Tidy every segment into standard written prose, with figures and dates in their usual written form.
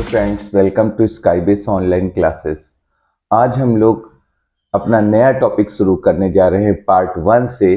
Friends, welcome to Skybase online classes. आज हम लोग अपना नया टॉपिक शुरू करने जा रहे हैं पार्ट 1 से,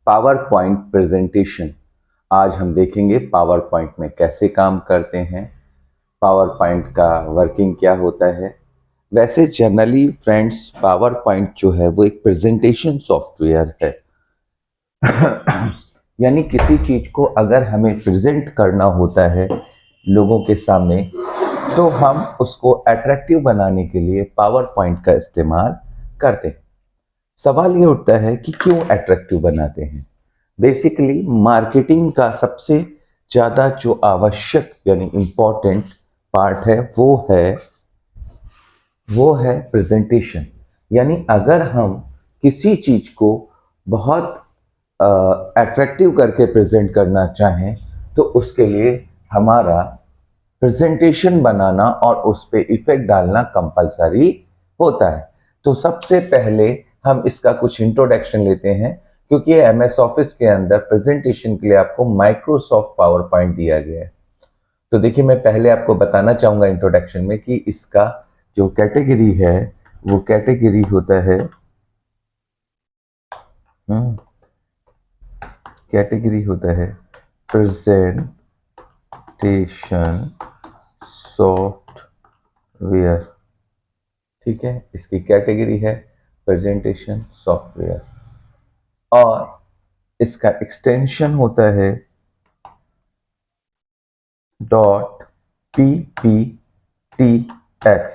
पावर पॉइंट प्रेजेंटेशन। आज हम देखेंगे पावर पॉइंट में कैसे काम करते हैं, पावर पॉइंट का वर्किंग क्या होता है। वैसे जनरली फ्रेंड्स, पावर पॉइंट जो है वो एक प्रेजेंटेशन सॉफ्टवेयर है। यानी किसी चीज को अगर हमें प्रेजेंट करना होता है लोगों के सामने, तो हम उसको अट्रैक्टिव बनाने के लिए पावर पॉइंट का इस्तेमाल करते हैं। सवाल ये उठता है कि क्यों अट्रैक्टिव बनाते हैं। बेसिकली मार्केटिंग का सबसे ज़्यादा जो आवश्यक यानी इम्पोर्टेंट पार्ट है वो है प्रेजेंटेशन। यानी अगर हम किसी चीज को बहुत अट्रैक्टिव करके प्रेजेंट करना चाहें तो उसके लिए हमारा प्रेजेंटेशन बनाना और उस पर इफेक्ट डालना कंपलसरी होता है। तो सबसे पहले हम इसका कुछ इंट्रोडक्शन लेते हैं, क्योंकि एमएस ऑफिस के अंदर प्रेजेंटेशन के लिए आपको माइक्रोसॉफ्ट पावर पॉइंट दिया गया है। तो देखिए, मैं पहले आपको बताना चाहूंगा इंट्रोडक्शन में कि इसका जो कैटेगरी है वो कैटेगरी होता है प्रेजेंटेशन सॉफ्टवेयर। ठीक है, इसकी कैटेगरी है प्रेजेंटेशन सॉफ्टवेयर और इसका एक्सटेंशन होता है .pptx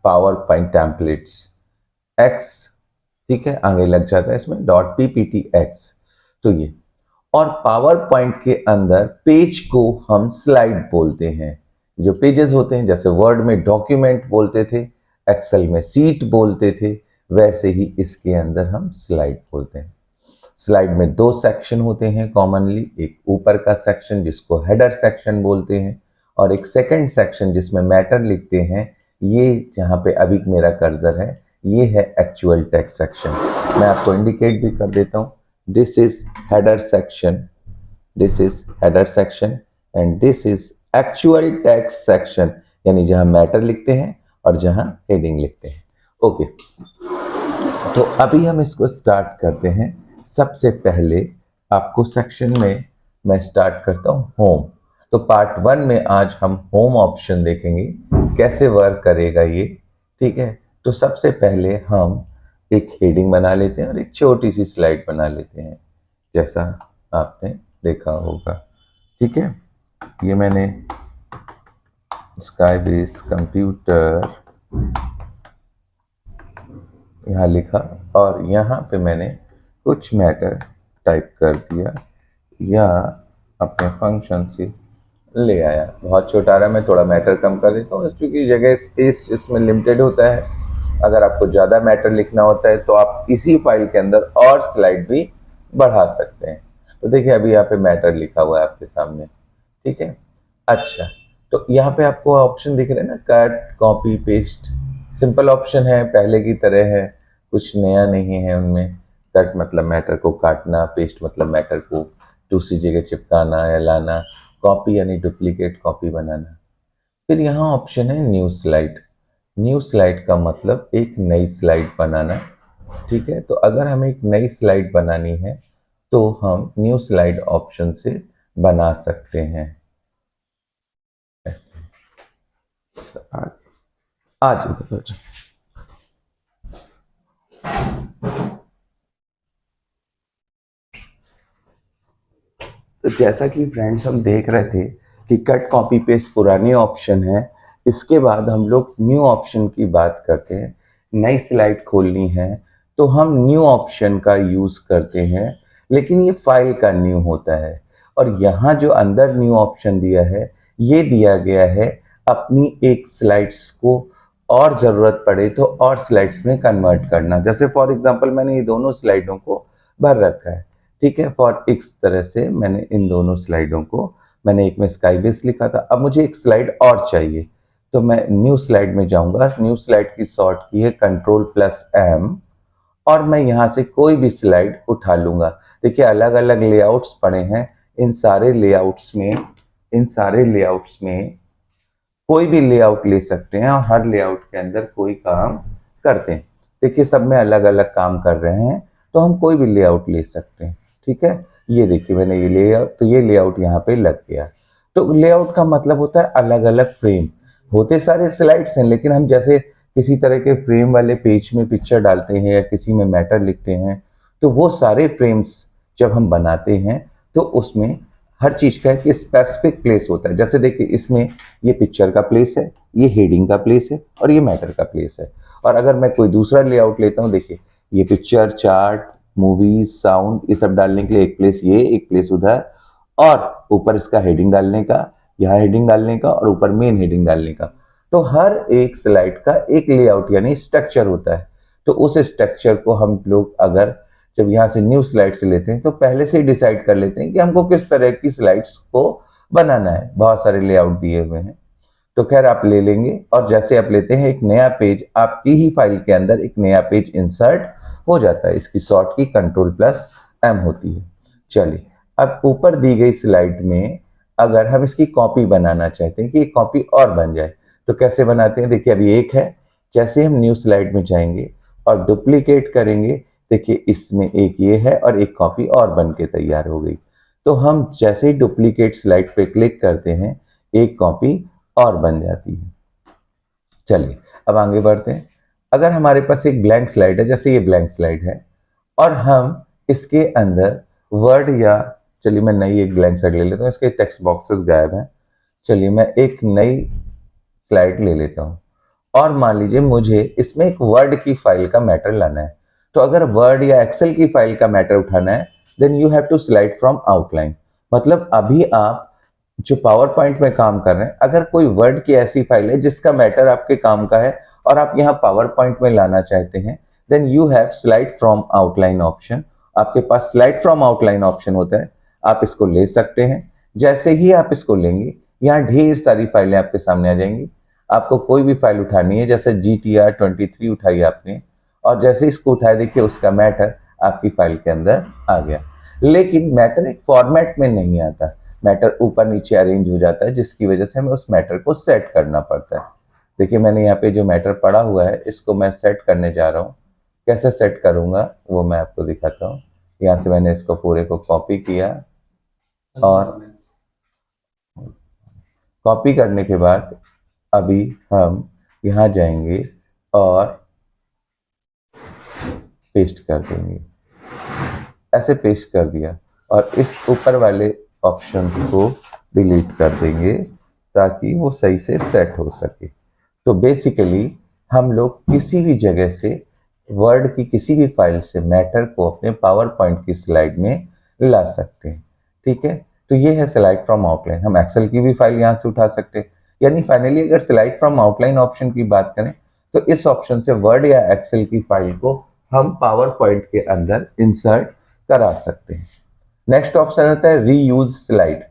power point templates x। ठीक है, आगे लग जाता है इसमें .pptx। तो ये और पावर पॉइंट के अंदर पेज को हम स्लाइड बोलते हैं। जो पेजेस होते हैं, जैसे वर्ड में डॉक्यूमेंट बोलते थे, एक्सेल में सीट बोलते थे, वैसे ही इसके अंदर हम स्लाइड बोलते हैं। स्लाइड में दो सेक्शन होते हैं कॉमनली, एक ऊपर का सेक्शन जिसको हेडर सेक्शन बोलते हैं और एक सेकंड सेक्शन जिसमें मैटर लिखते हैं। ये जहाँ पे अभी मेरा कर्सर है ये है एक्चुअल टेक्स्ट सेक्शन। मैं आपको इंडिकेट भी कर देता हूँ, this is header section, this is header section and this is actual text section, यानी जहां मैटर लिखते हैं और जहां हेडिंग लिखते हैं। ओके, तो अभी हम इसको स्टार्ट करते हैं। सबसे पहले आपको सेक्शन में मैं स्टार्ट करता हूं होम। तो पार्ट 1 में आज हम होम ऑप्शन देखेंगे कैसे वर्क करेगा ये। ठीक है, तो सबसे पहले हम एक हेडिंग बना लेते हैं और एक छोटी सी स्लाइड बना लेते हैं, जैसा आपने देखा होगा। ठीक है, ये मैंने स्काईबेस कंप्यूटर यहाँ लिखा और यहाँ पे मैंने कुछ मैटर टाइप कर दिया या अपने फंक्शन से ले आया। बहुत छोटा आ रहा है, मैं थोड़ा मैटर कम कर देता हूँ क्योंकि जगह स्पेस इसमें लिमिटेड होता है। अगर आपको ज़्यादा मैटर लिखना होता है तो आप इसी फाइल के अंदर और स्लाइड भी बढ़ा सकते हैं। तो देखिए, अभी यहाँ पे मैटर लिखा हुआ है आपके सामने। ठीक है, अच्छा, तो यहाँ पे आपको ऑप्शन दिख रहे हैं ना, cut, copy, paste. Simple option है, पहले की तरह है, कुछ नया नहीं है उनमें। कट मतलब मैटर को काटना, पेस्ट मतलब मैटर को दूसरी जगह चिपकाना या लाना, कॉपी यानी डुप्लीकेट कॉपी बनाना। फिर यहाँ ऑप्शन है न्यू स्लाइड। न्यू स्लाइड का मतलब एक नई स्लाइड बनाना। ठीक है, तो अगर हमें एक नई स्लाइड बनानी है तो हम न्यू स्लाइड ऑप्शन से बना सकते हैं। आज तो जैसा कि फ्रेंड्स हम देख रहे थे कि कट, कॉपी, पेस्ट पुरानी ऑप्शन है। इसके बाद हम लोग न्यू ऑप्शन की बात करते हैं। नई स्लाइड खोलनी है तो हम न्यू ऑप्शन का यूज करते हैं, लेकिन ये फाइल का न्यू होता है। और यहाँ जो अंदर न्यू ऑप्शन दिया है, ये दिया गया है अपनी एक स्लाइड्स को और ज़रूरत पड़े तो और स्लाइड्स में कन्वर्ट करना। जैसे फॉर एग्जांपल मैंने ये दोनों स्लाइडों को भर रखा है। ठीक है, फॉर इस तरह से मैंने इन दोनों स्लाइडों को, मैंने एक में स्काईबेस लिखा था, अब मुझे एक स्लाइड और चाहिए तो मैं न्यू स्लाइड में जाऊंगा। न्यू स्लाइड की शॉर्ट की है Ctrl+M और मैं यहाँ से कोई भी स्लाइड उठा लूंगा। देखिए, अलग अलग लेआउट्स पड़े हैं, इन सारे लेआउट्स में इन सारे लेआउट्स में कोई भी लेआउट ले सकते हैं और हर लेआउट के अंदर कोई काम करते हैं। देखिए सब में अलग अलग काम कर रहे हैं, तो हम कोई भी लेआउट ले सकते हैं। ठीक है, ये देखिए मैंने ये लेआउट, तो ये लेआउट यहाँ पे लग गया। तो लेआउट का मतलब होता है अलग अलग फ्रेम। होते सारे स्लाइड्स हैं, लेकिन हम जैसे किसी तरह के फ्रेम वाले पेज में पिक्चर डालते हैं या किसी में मैटर लिखते हैं, तो वो सारे फ्रेम्स जब हम बनाते हैं तो उसमें हर चीज का एक स्पेसिफिक प्लेस होता है। जैसे देखिए इसमें ये पिक्चर का प्लेस है, ये हेडिंग का प्लेस है और ये मैटर का प्लेस है। और अगर मैं कोई दूसरा लेआउट लेता हूँ, देखिए ये पिक्चर, चार्ट, मूवीज, साउंड, ये सब डालने के लिए एक प्लेस ये, एक प्लेस उधर, और ऊपर इसका हेडिंग डालने का, यहाँ हेडिंग डालने का और ऊपर मेन हेडिंग डालने का। तो हर एक स्लाइड का एक लेआउट यानी स्ट्रक्चर होता है। तो उस स्ट्रक्चर को हम लोग अगर जब यहाँ से न्यू स्लाइड से लेते हैं तो पहले से ही डिसाइड कर लेते हैं कि हमको किस तरह की स्लाइड्स को बनाना है। बहुत सारे लेआउट दिए हुए हैं, तो खैर आप ले लेंगे और जैसे आप लेते हैं एक नया पेज आपकी ही फाइल के अंदर एक नया पेज इंसर्ट हो जाता है। इसकी शॉर्ट की Ctrl+M होती है। चलिए अब ऊपर दी गई स्लाइड में अगर हम इसकी कॉपी बनाना चाहते हैं कि एक कॉपी और बन जाए, तो कैसे बनाते हैं? देखिए अभी एक है, जैसे हम न्यू स्लाइड में जाएंगे और डुप्लीकेट करेंगे, देखिए इसमें एक ये है और एक कॉपी और बन के तैयार हो गई। तो हम जैसे ही डुप्लीकेट स्लाइड पे क्लिक करते हैं एक कॉपी और बन जाती है। चलिए अब आगे बढ़ते हैं। अगर हमारे पास एक ब्लैंक स्लाइड है, जैसे ये ब्लैंक स्लाइड है, और हम इसके अंदर वर्ड या चलिए मैं नई एक ब्लैंक स्लाइड ले लेता हूँ, इसके टेक्स्ट बॉक्सेस गायब हैं। चलिए मैं एक नई स्लाइड ले लेता हूँ और मान लीजिए मुझे इसमें एक वर्ड की फाइल का मैटर लाना है। तो अगर वर्ड या एक्सेल की फाइल का मैटर उठाना है, then you have to slide from outline. मतलब अभी आप जो पावर पॉइंट में काम कर रहे हैं, अगर कोई वर्ड की ऐसी फाइल है जिसका मैटर आपके काम का है और आप यहाँ पावर पॉइंट में लाना चाहते हैं, then you have slide from outline option. आपके पास स्लाइड फ्रॉम आउटलाइन ऑप्शन होता है, आप इसको ले सकते हैं। जैसे ही आप इसको लेंगे यहाँ ढेर सारी फाइलें आपके सामने आ जाएंगी। आपको कोई भी फाइल उठानी है, जैसे GTR23 उठाई आपने और जैसे इसको उठाए देखिए उसका मैटर आपकी फाइल के अंदर आ गया। लेकिन मैटर एक फॉर्मेट में नहीं आता, मैटर ऊपर नीचे अरेंज हो जाता है, जिसकी वजह से हमें उस मैटर को सेट करना पड़ता है। देखिए मैंने यहाँ पे जो मैटर पड़ा हुआ है इसको मैं सेट करने जा रहा हूँ। कैसे सेट करूँगा वो मैं आपको दिखाता हूँ। यहाँ से मैंने इसको पूरे को कॉपी किया और कॉपी करने के बाद अभी हम यहाँ जाएंगे और पेस्ट कर देंगे। ऐसे पेस्ट कर दिया और इस ऊपर वाले ऑप्शन को डिलीट कर देंगे ताकि वो सही से सेट हो सके। तो बेसिकली हम लोग किसी भी जगह से वर्ड की किसी भी फाइल से मैटर को अपने पावर पॉइंट की स्लाइड में ला सकते हैं। ठीक है, तो ये है स्लाइड फ्रॉम आउटलाइन। हम एक्सेल की भी फाइल यहाँ से उठा सकते हैं। यानी फाइनली अगर स्लाइड फ्रॉम आउटलाइन ऑप्शन की बात करें तो इस ऑप्शन से वर्ड या एक्सेल की फाइल को हम पावर पॉइंट के अंदर इंसर्ट करा सकते हैं। नेक्स्ट ऑप्शन आता है रीयूज स्लाइड।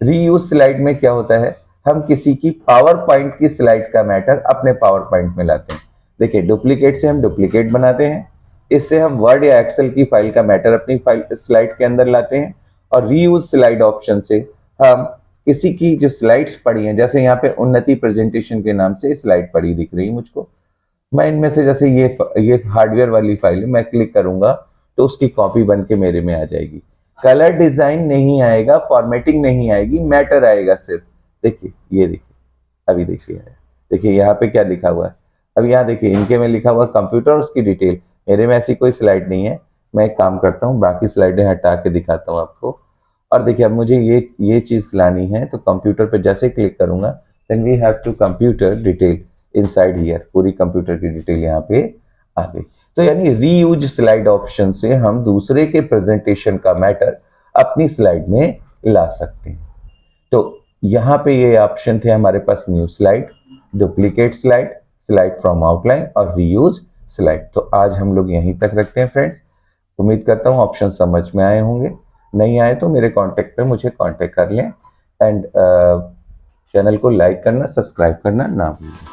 रीयूज स्लाइड में क्या होता है, हम किसी की पावर पॉइंट की स्लाइड का मैटर अपने पावर पॉइंट में लाते हैं। देखिए डुप्लीकेट से हम डुप्लीकेट बनाते हैं, इससे हम वर्ड या एक्सेल की फाइल का मैटर अपनी फाइल स्लाइड के अंदर लाते हैं। और रीयूज स्लाइड ऑप्शन से हम किसी की जो स्लाइड्स पड़ी हैं, जैसे यहाँ पे उन्नति प्रेजेंटेशन के नाम से स्लाइड पड़ी दिख रही है मुझको, मैं इनमें से जैसे ये हार्डवेयर वाली फाइल है, मैं क्लिक करूंगा तो उसकी कॉपी बन के मेरे में आ जाएगी। कलर डिजाइन नहीं आएगा, फॉर्मेटिंग नहीं आएगी, मैटर आएगा सिर्फ। देखिए ये देखिए अभी देखिए यहाँ पे क्या लिखा हुआ है। अब यहाँ देखिए इनके में लिखा हुआ कंप्यूटर, उसकी डिटेल। मेरे में ऐसी कोई स्लाइड नहीं है। मैं एक काम करता हूँ, बाकी स्लाइडें हटा के दिखाता हूँ आपको। और देखिए अब मुझे ये चीज लानी है, तो कंप्यूटर पे जैसे क्लिक करूंगा then we have to computer detail inside here. पूरी कंप्यूटर की डिटेल यहाँ पे आ गई। तो यानी रीयूज स्लाइड ऑप्शन से हम दूसरे के प्रेजेंटेशन का मैटर अपनी स्लाइड में ला सकते हैं। तो यहाँ पे ये ऑप्शन थे हमारे पास, new slide, duplicate slide, slide from outline और रीयूज स्लाइड। तो आज हम लोग यहीं तक रखते हैं फ्रेंड्स। उम्मीद करता हूँ ऑप्शन समझ में आए होंगे। नहीं आए तो मेरे कांटेक्ट पे मुझे कांटेक्ट कर लें। एंड चैनल को लाइक करना, सब्सक्राइब करना ना भूलें।